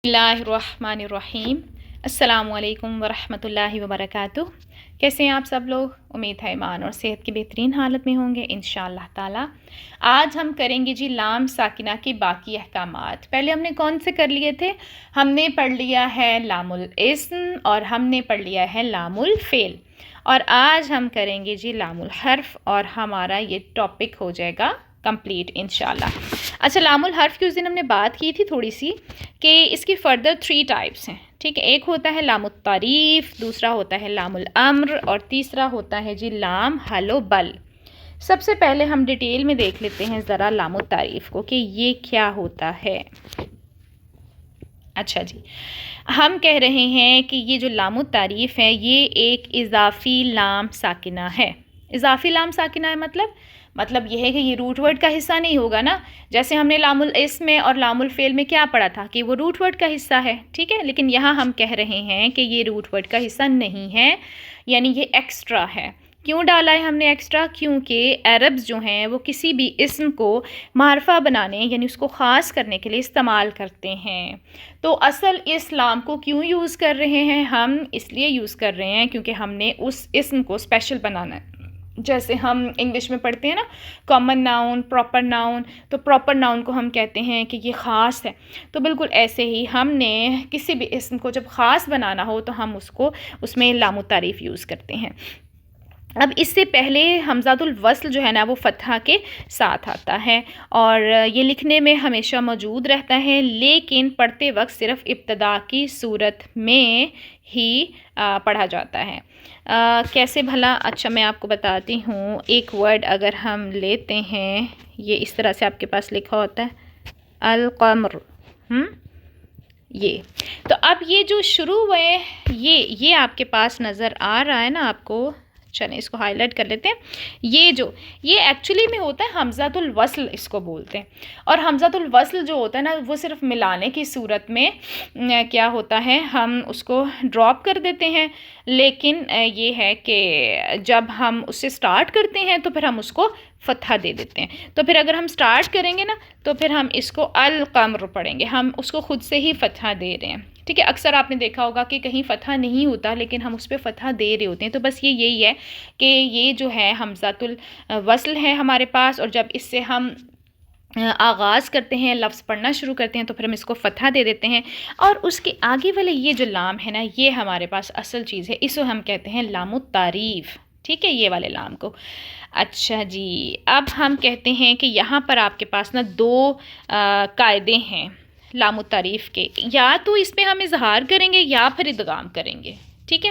اللہ الرحمن الرحیم۔ السلام علیکم ورحمۃ اللہ وبرکاتہ۔ کیسے ہیں آپ سب لوگ؟ امید ہے ایمان اور صحت کی بہترین حالت میں ہوں گے انشاءاللہ تعالی۔ آج ہم کریں گے جی لام ساکنہ کے باقی احکامات۔ پہلے ہم نے کون سے کر لیے تھے؟ ہم نے پڑھ لیا ہے لام الاسم اور ہم نے پڑھ لیا ہے لام الفعل، اور آج ہم کریں گے جی لام الحرف، اور ہمارا یہ ٹاپک ہو جائے گا کمپلیٹ انشاءاللہ۔ اچھا، لام الحرف کی اس دن ہم نے بات کی تھی تھوڑی سی کہ اس کی فردر 3 ٹائپس ہیں، ٹھیک ہے۔ ایک ہوتا ہے لام التعریف، دوسرا ہوتا ہے لام الامر، اور تیسرا ہوتا ہے جی لام حل و بل۔ سب سے پہلے ہم ڈیٹیل میں دیکھ لیتے ہیں ذرا لام التعریف کو کہ یہ کیا ہوتا ہے۔ اچھا جی، ہم کہہ رہے ہیں کہ یہ جو لام التعریف ہے یہ ایک اضافی لام ساکنہ ہے۔ اضافی لام ساکنہ ہے مطلب یہ ہے کہ یہ روٹ ورڈ کا حصہ نہیں ہوگا نا، جیسے ہم نے لام الاسم میں اور لام الفعل میں کیا پڑھا تھا کہ وہ روٹ ورڈ کا حصہ ہے، ٹھیک ہے۔ لیکن یہاں ہم کہہ رہے ہیں کہ یہ روٹ ورڈ کا حصہ نہیں ہے، یعنی یہ ایکسٹرا ہے۔ کیوں ڈالا ہے ہم نے ایکسٹرا؟ کیونکہ عربز جو ہیں وہ کسی بھی اسم کو معرفہ بنانے یعنی اس کو خاص کرنے کے لیے استعمال کرتے ہیں۔ تو اصل اس لام کو کیوں یوز کر رہے ہیں ہم؟ اس لیے یوز کر رہے ہیں کیونکہ ہم نے اس اسم کو اسپیشل بنانا ہے۔ جیسے ہم انگلش میں پڑھتے ہیں نا کامن ناؤن، پراپر ناؤن، تو پراپر ناؤن کو ہم کہتے ہیں کہ یہ خاص ہے، تو بالکل ایسے ہی ہم نے کسی بھی اسم کو جب خاص بنانا ہو تو ہم اس میں لام التعریف یوز کرتے ہیں۔ اب اس سے پہلے حمزۃ الوصل جو ہے نا وہ فتحہ کے ساتھ آتا ہے اور یہ لکھنے میں ہمیشہ موجود رہتا ہے، لیکن پڑھتے وقت صرف ابتدا کی صورت میں ہی پڑھا جاتا ہے۔ کیسے بھلا؟ اچھا میں آپ کو بتاتی ہوں۔ ایک ورڈ اگر ہم لیتے ہیں، یہ اس طرح سے آپ کے پاس لکھا ہوتا ہے القمر، یہ تو اب یہ جو شروع ہوئے یہ آپ کے پاس نظر آ رہا ہے نا آپ کو، چلیں اس کو ہائی لائٹ کر لیتے ہیں۔ یہ ایکچولی میں ہوتا ہے حمزۃ الوصل، اس کو بولتے ہیں، اور حمزۃ الوصل جو ہوتا ہے نا وہ صرف ملانے کی صورت میں کیا ہوتا ہے، ہم اس کو ڈراپ کر دیتے ہیں، لیکن یہ ہے کہ جب ہم اس سے سٹارٹ کرتے ہیں تو پھر ہم اس کو فتحہ دے دیتے ہیں۔ تو پھر اگر ہم سٹارٹ کریں گے نا تو پھر ہم اس کو القمر پڑھیں گے، ہم اس کو خود سے ہی فتحہ دے رہے ہیں، ٹھیک ہے۔ اکثر آپ نے دیکھا ہوگا کہ کہیں فتحہ نہیں ہوتا لیکن ہم اس پہ فتحہ دے رہے ہوتے ہیں، تو بس یہی ہے کہ یہ جو ہے حمزۃ الوصل ہے ہمارے پاس، اور جب اس سے ہم آغاز کرتے ہیں، لفظ پڑھنا شروع کرتے ہیں، تو پھر ہم اس کو فتحہ دے دیتے ہیں، اور اس کے آگے والے یہ جو لام ہے نا یہ ہمارے پاس اصل چیز ہے، اس کو ہم کہتے ہیں لام التعریف، ٹھیک ہے، یہ والے لام کو۔ اچھا جی، اب ہم کہتے ہیں کہ یہاں پر آپ کے پاس نا 2 قاعدے ہیں لام التعریف کے، یا تو اس پہ ہم اظہار کریں گے یا پھر ادغام کریں گے، ٹھیک ہے۔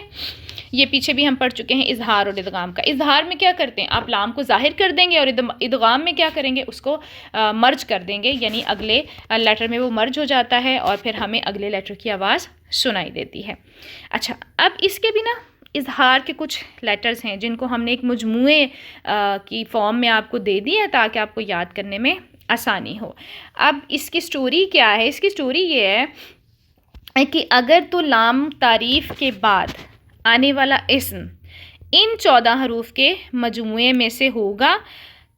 یہ پیچھے بھی ہم پڑھ چکے ہیں اظہار اور ادغام کا۔ اظہار میں کیا کرتے ہیں، آپ لام کو ظاہر کر دیں گے، اور ادغام میں کیا کریں گے، اس کو مرج کر دیں گے، یعنی اگلے لیٹر میں وہ مرج ہو جاتا ہے اور پھر ہمیں اگلے لیٹر کی آواز سنائی دیتی ہے۔ اچھا، اب اس کے بھی نا اظہار کے کچھ لیٹرز ہیں جن کو ہم نے ایک مجموعے کی فارم میں آپ کو دے دی ہے تاکہ آپ کو یاد کرنے میں آسانی ہو۔ اب اس کی سٹوری کیا ہے؟ اس کی سٹوری یہ ہے کہ اگر تو لام تعریف کے بعد آنے والا اسم ان 14 حروف کے مجموعے میں سے ہوگا،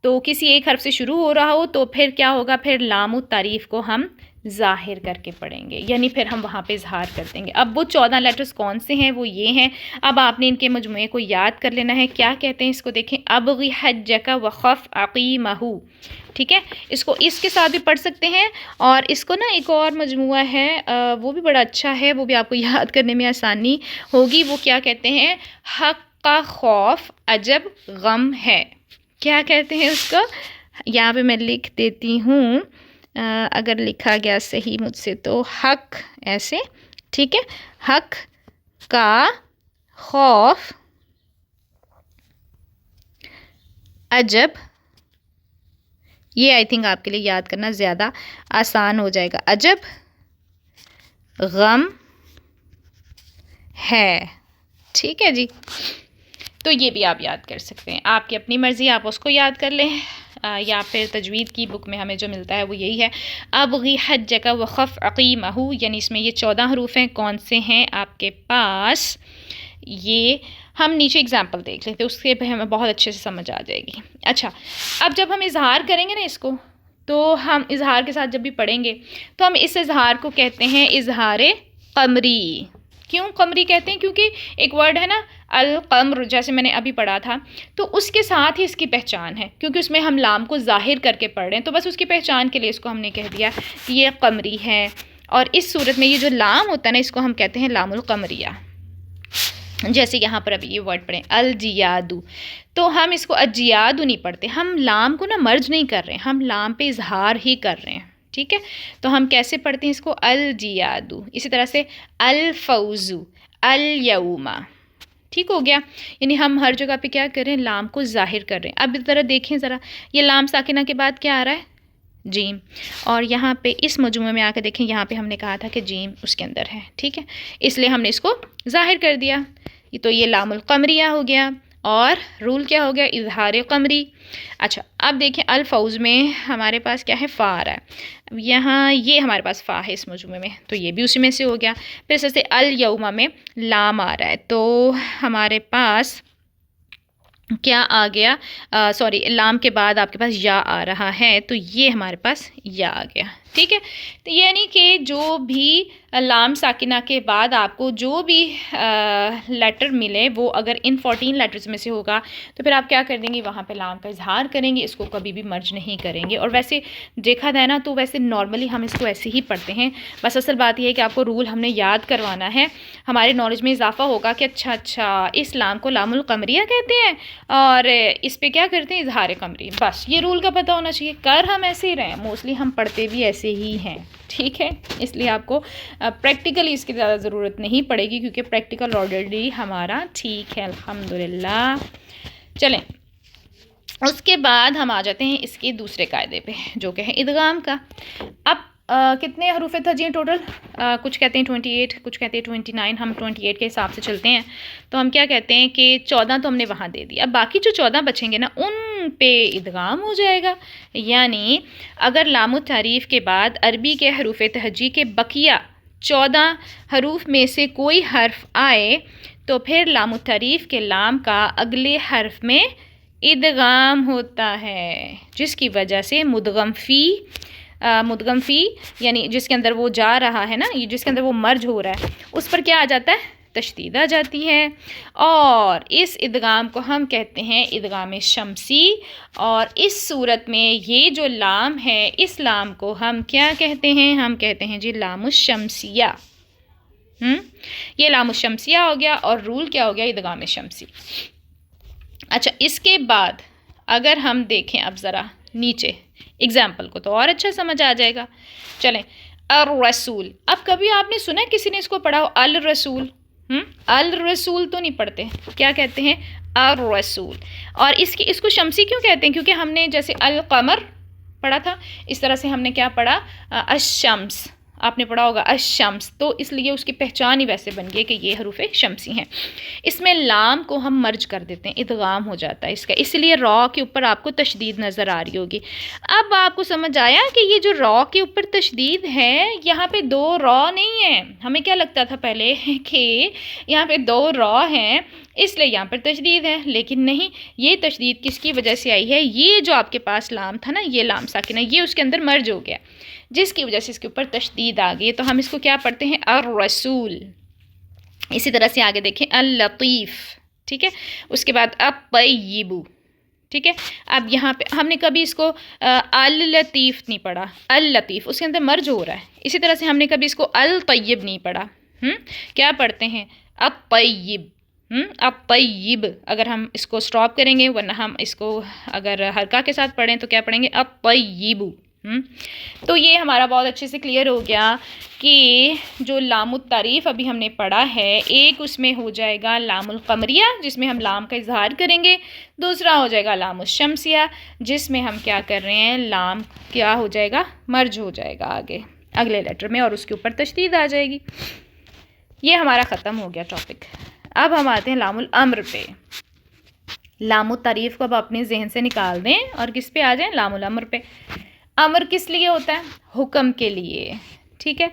تو کسی ایک حرف سے شروع ہو رہا ہو، تو پھر کیا ہوگا، پھر لام التعریف کو ہم ظاہر کر کے پڑھیں گے، یعنی پھر ہم وہاں پہ اظہار کر دیں گے۔ اب وہ 14 لیٹرز کون سے ہیں؟ وہ یہ ہیں، اب آپ نے ان کے مجموعے کو یاد کر لینا ہے۔ کیا کہتے ہیں اس کو؟ دیکھیں، ابغی حجک وخف عقیمہ، ٹھیک ہے۔ اس کو اس کے ساتھ بھی پڑھ سکتے ہیں، اور اس کو نا ایک اور مجموعہ ہے وہ بھی بڑا اچھا ہے، وہ بھی آپ کو یاد کرنے میں آسانی ہوگی۔ وہ کیا کہتے ہیں؟ حق کا خوف عجب غم ہے۔ کیا کہتے ہیں اس کو؟ یہاں پہ میں لکھ دیتی ہوں، اگر لکھا گیا صحیح مجھ سے تو حق ایسے، ٹھیک ہے، حق کا خوف عجب، یہ آئی تھنک آپ کے لیے یاد کرنا زیادہ آسان ہو جائے گا، عجب غم ہے، ٹھیک ہے جی۔ تو یہ بھی آپ یاد کر سکتے ہیں، آپ کی اپنی مرضی، آپ اس کو یاد کر لیں، یا پھر تجوید کی بک میں ہمیں جو ملتا ہے وہ یہی ہے، ابغی حجک وخف عقیمہ، یعنی اس میں یہ 14 حروف ہیں۔ کون سے ہیں آپ کے پاس؟ یہ ہم نیچے اگزامپل دیکھ لیتے ہیں، اس سے ہمیں بہت اچھے سے سمجھ آ جائے گی۔ اچھا، اب جب ہم اظہار کریں گے نا اس کو، تو ہم اظہار کے ساتھ جب بھی پڑھیں گے تو ہم اس اظہار کو کہتے ہیں اظہار قمری. کیوں قمری کہتے ہیں؟ کیونکہ ایک ورڈ ہے نا القمر، جیسے میں نے ابھی پڑھا تھا، تو اس کے ساتھ ہی اس کی پہچان ہے، کیونکہ اس میں ہم لام کو ظاہر کر کے پڑھ رہے ہیں، تو بس اس کی پہچان کے لیے اس کو ہم نے کہہ دیا کہ یہ قمری ہے. اور اس صورت میں یہ جو لام ہوتا ہے نا، اس کو ہم کہتے ہیں لام القمریہ. جیسے یہاں پر ابھی یہ ورڈ پڑھیں الجیادو، تو ہم اس کو الجیادو نہیں پڑھتے، ہم لام کو نا مرج نہیں کر رہے ہیں، ہم لام پہ اظہار ہی کر رہے ہیں. ٹھیک ہے، تو ہم کیسے پڑھتے ہیں اس کو؟ الجیادو. اسی طرح سے الفوزو، الیوم. ٹھیک ہو گیا، یعنی ہم ہر جگہ پہ کیا کر رہے ہیں؟ لام کو ظاہر کر رہے ہیں. اب ذرا دیکھیں ذرا، یہ لام ساکنہ کے بعد کیا آ رہا ہے؟ جیم. اور یہاں پہ اس مجموعے میں آ کے دیکھیں، یہاں پہ ہم نے کہا تھا کہ جیم اس کے اندر ہے. ٹھیک ہے، اس لیے ہم نے اس کو ظاہر کر دیا. تو یہ لام القمریہ ہو گیا، اور رول کیا ہو گیا؟ اظہار قمری. اچھا، اب دیکھیں الفوز میں ہمارے پاس کیا ہے؟ فا آ رہا ہے. یہاں یہ ہمارے پاس فا ہے اس مجموعے میں، تو یہ بھی اسی میں سے ہو گیا. پھر اس سے الیوم میں لام آ رہا ہے، تو ہمارے پاس کیا آ گیا؟ سوری، لام کے بعد آپ کے پاس یا آ رہا ہے، تو یہ ہمارے پاس یا آ گیا. ٹھیک ہے، تو یعنی کہ جو بھی لام ساکنہ کے بعد آپ کو جو بھی لیٹر ملے، وہ اگر ان 14 لیٹرز میں سے ہوگا تو پھر آپ کیا کر دیں گے؟ وہاں پہ لام کا اظہار کریں گے، اس کو کبھی بھی مرج نہیں کریں گے. اور ویسے دیکھا جائے نا تو ویسے نارملی ہم اس کو ایسے ہی پڑھتے ہیں، بس اصل بات یہ ہے کہ آپ کو رول ہم نے یاد کروانا ہے، ہمارے نالج میں اضافہ ہوگا کہ اچھا اس لام کو لام القمریہ کہتے ہیں اور اس پہ کیا کرتے ہیں؟ اظہار قمری. بس یہ رول کا پتہ ہونا چاہیے. کر ہم ایسے ہی رہیں، موسٹلی ہم پڑھتے بھی ایسے ہی ہیں. ٹھیک ہے، اس لیے آپ کو پریکٹیکلی اس کی زیادہ ضرورت نہیں پڑے گی، کیونکہ پریکٹیکل آلریڈی ہمارا ٹھیک ہے الحمدللہ. چلیں، اس کے بعد ہم آ جاتے ہیں اس کے دوسرے قاعدے پہ، جو کہ ہے ادغام کا. اب کتنے حروف تھا ٹوٹل؟ کچھ کہتے ہیں 28، کچھ کہتے ہیں 29. ہم 28 کے حساب سے چلتے ہیں، تو ہم کیا کہتے ہیں کہ 14 تو ہم نے وہاں دے دیا. اب باقی جو 14 بچیں گے نا، ان پہ ادغام ہو جائے گا. یعنی اگر لام التعریف کے بعد عربی کے حروف تہجی کے بقیہ 14 حروف میں سے کوئی حرف آئے تو پھر لام التعریف کے لام کا اگلے حرف میں ادغام ہوتا ہے، جس کی وجہ سے مدغم فی یعنی جس کے اندر وہ جا رہا ہے نا، جس کے اندر وہ مرج ہو رہا ہے، اس پر کیا آ جاتا ہے؟ تشدید آ جاتی ہے. اور اس ادغام کو ہم کہتے ہیں ادغام شمسی. اور اس صورت میں یہ جو لام ہے، اس لام کو ہم کیا کہتے ہیں؟ ہم کہتے ہیں جی لام الشمسیہ. یہ لام الشمسیہ ہو گیا، اور رول کیا ہو گیا؟ ادغام شمسی. اچھا، اس کے بعد اگر ہم دیکھیں اب ذرا نیچے اگزامپل کو تو اور اچھا سمجھ آ جائے گا. چلیں، الرسول. اب کبھی آپ نے سنا کسی نے اس کو پڑھا ہو الرسول؟ الرسول تو نہیں پڑھتے، کیا کہتے ہیں؟ الرسول. اور اس کو شمسی کیوں کہتے ہیں؟ کیونکہ ہم نے جیسے القمر پڑھا تھا، اس طرح سے ہم نے کیا پڑھا؟ الشمس. آپ نے پڑھا ہوگا الشمس، تو اس لیے اس کی پہچان ہی ویسے بن گئی کہ یہ حروف شمسی ہیں. اس میں لام کو ہم مرج کر دیتے ہیں، ادغام ہو جاتا ہے اس کا، اس لیے را کے اوپر آپ کو تشدید نظر آ رہی ہوگی. اب آپ کو سمجھ آیا کہ یہ جو را کے اوپر تشدید ہے، یہاں پہ 2 را نہیں ہیں. ہمیں کیا لگتا تھا پہلے کہ یہاں پہ 2 را ہیں، اس لیے یہاں پر تشدید ہے، لیکن نہیں. یہ تشدید کس کی وجہ سے آئی ہے؟ یہ جو آپ کے پاس لام تھا نا، یہ لام ساکنہ، یہ اس کے اندر مرج ہو گیا، جس کی وجہ سے اس کے اوپر تشدید آ گئی. تو ہم اس کو کیا پڑھتے ہیں؟ الرسول. اسی طرح سے آگے دیکھیں اللطیف. ٹھیک ہے، اس کے بعد الطیب. ٹھیک ہے، اب یہاں پہ ہم نے کبھی اس کو اللطیف نہیں پڑھا، اللطیف اس کے اندر مرج ہو رہا ہے. اسی طرح سے ہم نے کبھی اس کو الطیب نہیں پڑھا. کیا پڑھتے ہیں؟ الطیب. الطیب اگر ہم اس کو سٹاپ کریں گے، ورنہ ہم اس کو اگر حرکہ کے ساتھ پڑھیں تو کیا پڑھیں گے؟ الطیب. تو یہ ہمارا بہت اچھے سے کلیئر ہو گیا کہ جو لام التعریف ابھی ہم نے پڑھا ہے، ایک اس میں ہو جائے گا لام القمریہ جس میں ہم لام کا اظہار کریں گے، دوسرا ہو جائے گا لام الشمسیہ جس میں ہم کیا کر رہے ہیں؟ لام کیا ہو جائے گا؟ مرج ہو جائے گا آگے اگلے لیٹر میں، اور اس کے اوپر تشدید آ جائے گی. یہ ہمارا ختم ہو گیا ٹاپک. اب ہم آتے ہیں لام الامر پہ. لام التعریف کو اب اپنے ذہن سے نکال دیں اور کس پہ آ جائیں؟ لام الامر پہ. امر کس لیے ہوتا ہے؟ حکم کے لیے. ٹھیک ہے،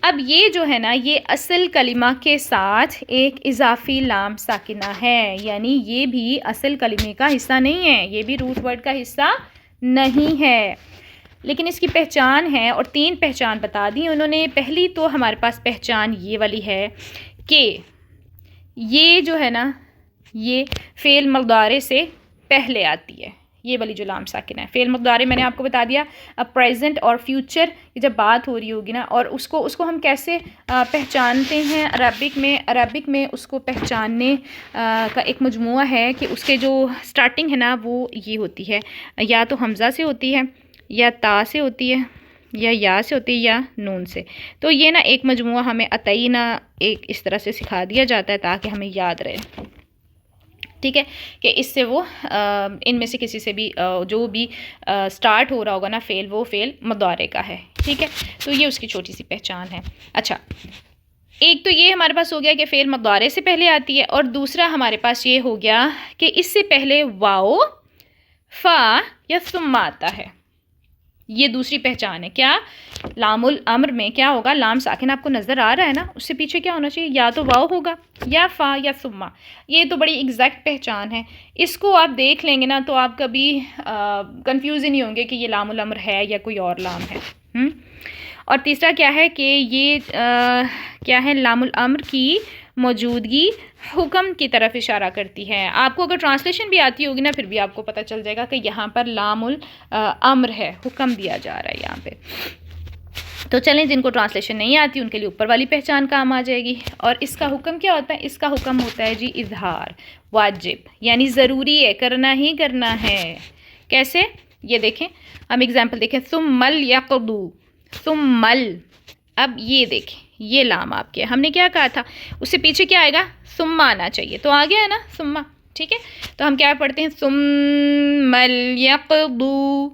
اب یہ جو ہے نا، یہ اصل کلمہ کے ساتھ ایک اضافی لام ساکنہ ہے، یعنی یہ بھی اصل کلمے کا حصہ نہیں ہے، یہ بھی روٹ ورڈ کا حصہ نہیں ہے. لیکن اس کی پہچان ہے اور 3 پہچان بتا دی انہوں نے. پہلی تو ہمارے پاس پہچان یہ والی ہے کہ یہ جو ہے نا یہ فعل مضارع سے پہلے آتی ہے. یہ والی جو لام ساکنہ ہے فعل مضارع میں نے آپ کو بتا دیا اب پریزنٹ اور فیوچر جب بات ہو رہی ہوگی نا اور اس کو ہم کیسے پہچانتے ہیں. عربک میں اس کو پہچاننے کا ایک مجموعہ ہے کہ اس کے جو سٹارٹنگ ہے نا وہ یہ ہوتی ہے یا تو حمزہ سے ہوتی ہے یا تا سے ہوتی ہے یا سے ہوتی ہے یا نون سے. تو یہ نا ایک مجموعہ ہمیں عطینہ ایک اس طرح سے سکھا دیا جاتا ہے تاکہ ہمیں یاد رہے. ٹھیک ہے کہ اس سے وہ ان میں سے کسی سے بھی جو بھی سٹارٹ ہو رہا ہوگا نا فعل وہ فعل مضارع کا ہے. ٹھیک ہے تو یہ اس کی چھوٹی سی پہچان ہے. اچھا ایک تو یہ ہمارے پاس ہو گیا کہ فعل مضارع سے پہلے آتی ہے اور دوسرا ہمارے پاس یہ ہو گیا کہ اس سے پہلے واو فا یا ثم آتا ہے. یہ دوسری پہچان ہے. کیا لام الامر میں کیا ہوگا لام ساکن آپ کو نظر آ رہا ہے نا اس سے پیچھے کیا ہونا چاہیے یا تو واو ہوگا یا فا یا ثم. یہ تو بڑی ایگزیکٹ پہچان ہے. اس کو آپ دیکھ لیں گے نا تو آپ کبھی کنفیوز ہی نہیں ہوں گے کہ یہ لام الامر ہے یا کوئی اور لام ہے. اور تیسرا کیا ہے کہ یہ کیا ہے لام الامر کی موجودگی حکم کی طرف اشارہ کرتی ہے. آپ کو اگر ٹرانسلیشن بھی آتی ہوگی نا پھر بھی آپ کو پتہ چل جائے گا کہ یہاں پر لام الامر ہے حکم دیا جا رہا ہے یہاں پہ. تو چلیں جن کو ٹرانسلیشن نہیں آتی ان کے لیے اوپر والی پہچان کام آ جائے گی. اور اس کا حکم کیا ہوتا ہے؟ اس کا حکم ہوتا ہے جی اظہار واجب یعنی ضروری ہے کرنا ہی کرنا ہے. کیسے یہ دیکھیں ہم اگزامپل دیکھیں ثم یقضوا ثم اب یہ دیکھیں یہ لام آپ کے ہم نے کیا کہا تھا اس سے پیچھے کیا آئے گا ثم آنا چاہیے تو آ گیا ہے نا ثم. ٹھیک ہے تو ہم کیا پڑھتے ہیں ثم یقضوا.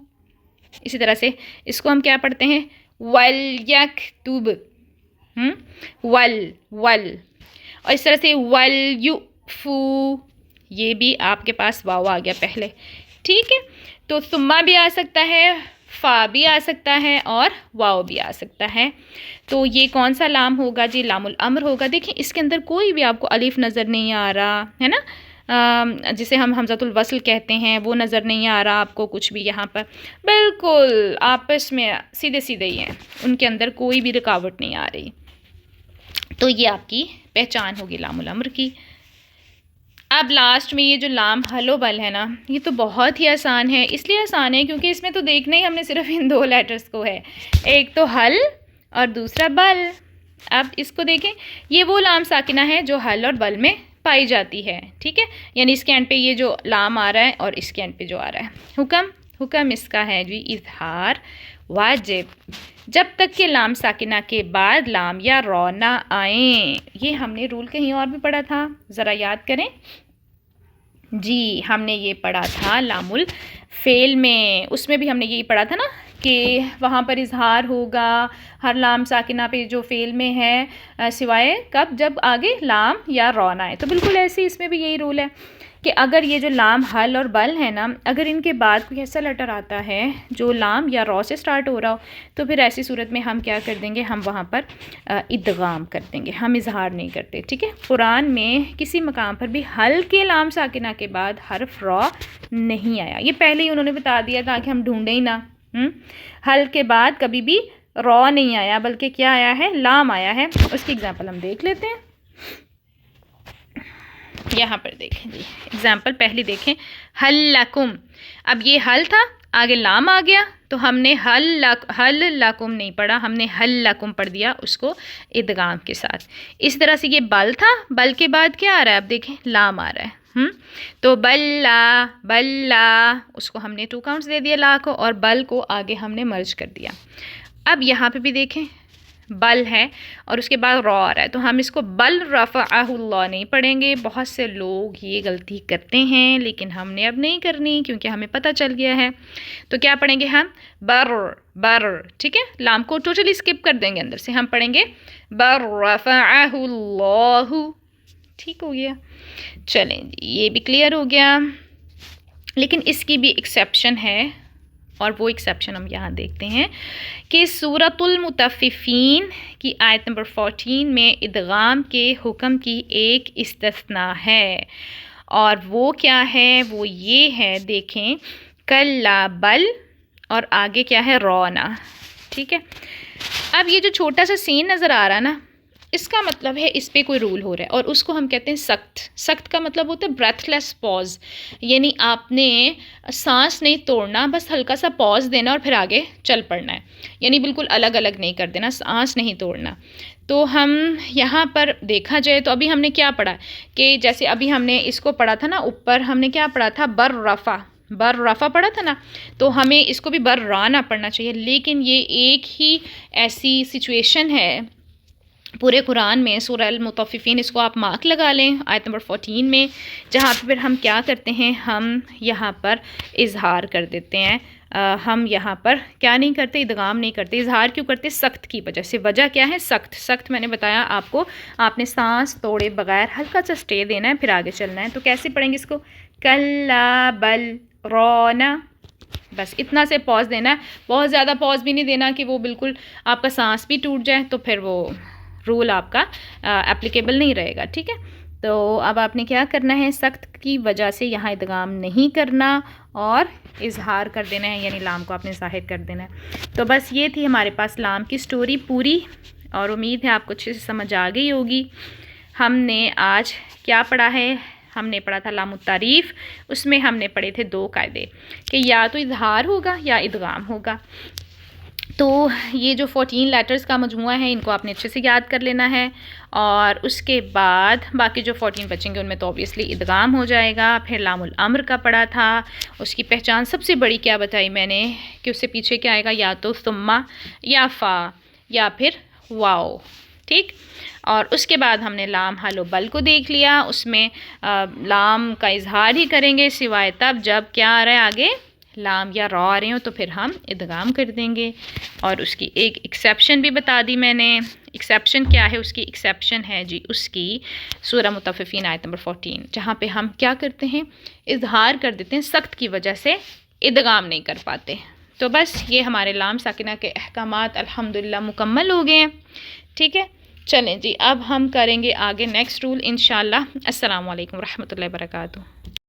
اسی طرح سے اس کو ہم کیا پڑھتے ہیں وَلْيَكْتُبْ ول اور اس طرح سے وَلْيُؤْفُوا یہ بھی آپ کے پاس واو آ گیا پہلے. ٹھیک ہے تو ثم بھی آ سکتا ہے فا بھی آ سکتا ہے اور واو بھی آ سکتا ہے. تو یہ کون سا لام ہوگا جی لام الامر ہوگا. دیکھیں اس کے اندر کوئی بھی آپ کو الف نظر نہیں آ رہا ہے نا جسے ہم حمزۃ الوصل کہتے ہیں وہ نظر نہیں آ رہا آپ کو کچھ بھی. یہاں پر بالکل آپس میں سیدھے سیدھے ہی ہیں ان کے اندر کوئی بھی رکاوٹ نہیں آ رہی. تو یہ آپ کی پہچان ہوگی لام الامر کی. اب لاسٹ میں یہ جو لام حل و بل ہے نا یہ تو بہت ہی آسان ہے. اس لیے آسان ہے کیونکہ اس میں تو دیکھنا ہی ہم نے صرف ان 2 لیٹرز کو ہے ایک تو حل اور دوسرا بل. اب اس کو دیکھیں یہ وہ لام ساکنہ ہے جو حل اور بل میں پائی جاتی ہے. ٹھیک ہے یعنی اس کے اینڈ پہ یہ جو لام آ رہا ہے اور اس کے اینڈ پہ جو آ رہا ہے حکم اس کا ہے جی اظہار واجب جب تک کہ لام ساکنہ کے بعد لام یا رو نہ آئیں. یہ ہم نے رول کہیں اور بھی پڑھا تھا ذرا یاد کریں. جی ہم نے یہ پڑھا تھا لام الفعل میں. اس میں بھی ہم نے یہی پڑھا تھا نا کہ وہاں پر اظہار ہوگا ہر لام ساکنہ پہ جو فعل میں ہے سوائے کب جب آگے لام یا رو نہ آئے. تو بالکل ایسے اس میں بھی یہی رول ہے کہ اگر یہ جو لام حل اور بل ہے نا اگر ان کے بعد کوئی ایسا لیٹر آتا ہے جو لام یا رو سے سٹارٹ ہو رہا ہو تو پھر ایسی صورت میں ہم کیا کر دیں گے ہم وہاں پر ادغام کر دیں گے ہم اظہار نہیں کرتے. ٹھیک ہے قرآن میں کسی مقام پر بھی حل کے لام ساکنہ کے بعد حرف رو نہیں آیا. یہ پہلے ہی انہوں نے بتا دیا تاکہ ہم ڈھونڈیں ہی نہ. حل کے بعد کبھی بھی رو نہیں آیا بلکہ کیا آیا ہے لام آیا ہے. اس کی اگزامپل ہم دیکھ لیتے ہیں. یہاں پر دیکھیں جی اگزامپل پہلی دیکھیں حل لکم. اب یہ حل تھا آگے لام آ گیا تو ہم نے حل لکم نہیں پڑھا ہم نے حل لکم پڑھ دیا اس کو ادغام کے ساتھ. اس طرح سے یہ بل تھا بل کے بعد کیا آ رہا ہے اب دیکھیں لام آ رہا ہے تو بلا اس کو ہم نے 2 کاؤنٹس دے دیا لا کو اور بل کو آگے ہم نے مرج کر دیا. اب یہاں پہ بھی دیکھیں بل ہے اور اس کے بعد رو آ رہا ہے تو ہم اس کو بل رفعہ اللہ نہیں پڑھیں گے. بہت سے لوگ یہ غلطی کرتے ہیں لیکن ہم نے اب نہیں کرنی کیونکہ ہمیں پتہ چل گیا ہے. تو کیا پڑھیں گے ہم بر. ٹھیک ہے لام کو ٹوٹلی اسکپ کر دیں گے اندر سے ہم پڑھیں گے بر رفعہ اللہ. ٹھیک ہو گیا. چلیں جی یہ بھی کلیئر ہو گیا. لیکن اس کی بھی ایکسیپشن ہے اور وہ ایکسیپشن ہم یہاں دیکھتے ہیں کہ سورۃ المطففین کی آیت نمبر 14 میں ادغام کے حکم کی ایک استثناء ہے اور وہ کیا ہے وہ یہ ہے دیکھیں کلا بل اور آگے کیا ہے رونا. ٹھیک ہے. اب یہ جو چھوٹا سا سین نظر آ رہا نا، اس کا مطلب ہے اس پہ کوئی رول ہو رہا ہے، اور اس کو ہم کہتے ہیں سخت. سخت کا مطلب ہوتا ہے بریتھ لیس پاز، یعنی آپ نے سانس نہیں توڑنا، بس ہلکا سا پاز دینا اور پھر آگے چل پڑنا ہے، یعنی بالکل الگ الگ نہیں کر دینا، سانس نہیں توڑنا. تو ہم یہاں پر دیکھا جائے تو ابھی ہم نے کیا پڑھا کہ جیسے ابھی ہم نے اس کو پڑھا تھا نا، اوپر ہم نے کیا پڑھا تھا، بر رفع پڑھا تھا نا، تو ہمیں اس کو بھی بر رانا پڑھنا چاہیے. لیکن یہ ایک ہی ایسی سچویشن ہے پورے قرآن میں، سورہ المطففین، اس کو آپ مارک لگا لیں آیت نمبر 14 میں، جہاں پہ پھر ہم کیا کرتے ہیں، ہم یہاں پر اظہار کر دیتے ہیں. ہم یہاں پر کیا نہیں کرتے، ادغام نہیں کرتے. اظہار کیوں کرتے؟ سخت کی وجہ سے. وجہ کیا ہے؟ سخت میں نے بتایا آپ کو، آپ نے سانس توڑے بغیر ہلکا سا اسٹے دینا ہے، پھر آگے چلنا ہے. تو کیسے پڑھیں گے اس کو؟ کلا بل رونا، بس اتنا سے پاز دینا ہے، بہت زیادہ پاز بھی نہیں دینا کہ وہ بالکل آپ کا سانس بھی ٹوٹ جائے، تو پھر وہ رول آپ کا اپلیکیبل نہیں رہے گا. ٹھیک ہے. تو اب آپ نے کیا کرنا ہے، سخت کی وجہ سے یہاں ادغام نہیں کرنا اور اظہار کر دینا ہے، یعنی لام کو آپ نے ظاہر کر دینا ہے. تو بس یہ تھی ہمارے پاس لام کی سٹوری پوری، اور امید ہے آپ کو اچھے سے سمجھ آ گئی ہوگی. ہم نے آج کیا پڑھا ہے؟ ہم نے پڑھا تھا لام التعریف. اس میں ہم نے پڑھے تھے 2 قاعدے کہ یا تو اظہار ہوگا یا ادغام ہوگا. تو یہ جو 14 لیٹرز کا مجموعہ ہے، ان کو آپ نے اچھے سے یاد کر لینا ہے، اور اس کے بعد باقی جو 14 بچیں گے ان میں تو اوبیسلی ادغام ہو جائے گا. پھر لام الامر کا پڑھا تھا، اس کی پہچان سب سے بڑی کیا بتائی میں نے کہ اس سے پیچھے کیا آئے گا، یا تو ثم یا فا یا پھر واو. ٹھیک. اور اس کے بعد ہم نے لام حل و بل کو دیکھ لیا. اس میں لام کا اظہار ہی کریں گے سوائے تب جب کیا آ رہا ہے آگے، لام یا را آ رہے ہوں، تو پھر ہم ادغام کر دیں گے. اور اس کی ایک ایکسیپشن بھی بتا دی میں نے. ایکسیپشن کیا ہے اس کی؟ ایکسیپشن ہے جی اس کی سورہ مطففین آیت نمبر 14، جہاں پہ ہم کیا کرتے ہیں، اظہار کر دیتے ہیں، سخت کی وجہ سے ادغام نہیں کر پاتے. تو بس یہ ہمارے لام ساکنہ کے احکامات الحمدللہ مکمل ہو گئے ہیں. ٹھیک ہے. چلیں جی، اب ہم کریں گے آگے نیکسٹ رول انشاءاللہ. السلام علیکم ورحمۃ اللہ وبرکاتہ.